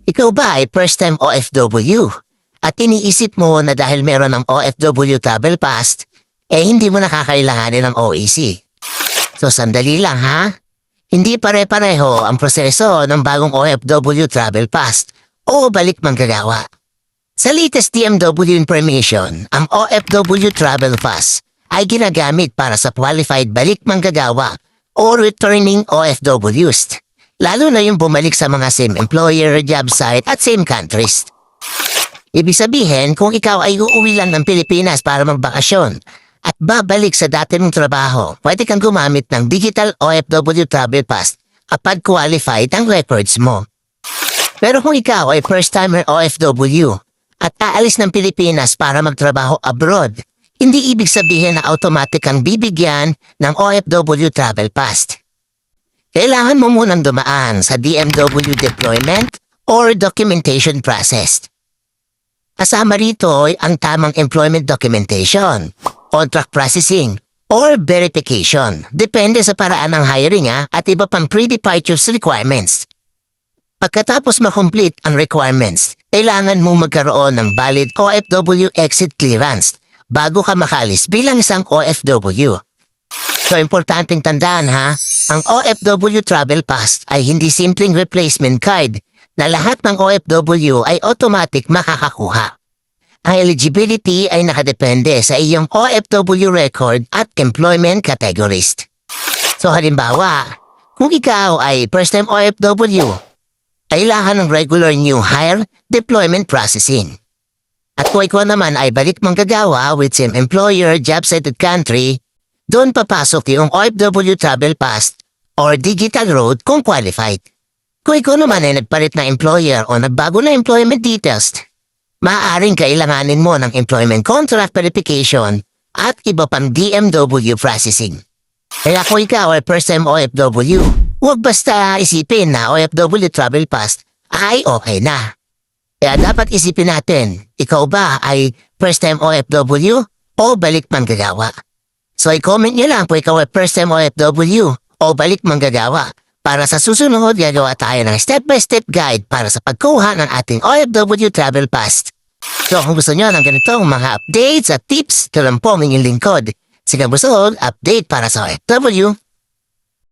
Ikaw ba ay first-time OFW? At iniisip mo na dahil meron ng OFW Travel Pass, hindi mo nakakailanganin ng OEC. So sandali lang ha? Hindi pare-pareho ang proseso ng bagong OFW Travel Pass o balik manggagawa. Sa latest DMW information, ang OFW Travel Pass ay ginagamit para sa qualified balik manggagawa o returning OFWs, lalo na yung bumalik sa mga same employer, job site at same countries. Ibig sabihin, kung ikaw ay uuwi lang ng Pilipinas para magbakasyon at babalik sa dati mong trabaho, pwede kang gumamit ng Digital OFW Travel Pass kapag qualified ang records mo. Pero kung ikaw ay first-timer OFW at aalis ng Pilipinas para magtrabaho abroad, hindi ibig sabihin na automatic kang bibigyan ng OFW Travel Pass. Kailangan mo munang dumaan sa DMW deployment or documentation process. Kasama rito ay ang tamang employment documentation, contract processing, or verification. Depende sa paraan ng hiring at iba pang pre-departure requirements. Pagkatapos makomplete ang requirements, kailangan mo magkaroon ng valid OFW exit clearance bago ka makalis bilang isang OFW. So importanteng tandaan ang OFW Travel Pass ay hindi simpleng replacement card na lahat ng OFW ay automatic makakakuha. Ang eligibility ay nakadepende sa iyong OFW record at employment categories. So halimbawa, kung ikaw ay first-time OFW, kailangan ng regular new hire deployment processing. At kung ikaw naman ay balik manggagawa with same employer, job site at country, doon papasok yung OFW Travel Pass or Digital Road kung qualified. Kung ikaw naman ay nagpalit na employer o nagbago na employment details, maaaring kailanganin mo ng employment contract verification at iba pang DMW processing. Kaya kung ikaw ay first-time OFW, huwag basta isipin na OFW Travel Pass ay okay na. Kaya dapat isipin natin, ikaw ba ay first-time OFW o balik manggagawa? So i-comment nyo lang kung ikaw ay first-time OFW o balik manggagawa. Para sa susunod, gagawa tayo ng step-by-step guide para sa pagkuha ng ating OFW Travel Pass. So kung gusto nyo ng ganitong mga updates at tips, ito lang po ang inyong lingkod. Sige busog, update para sa OFW.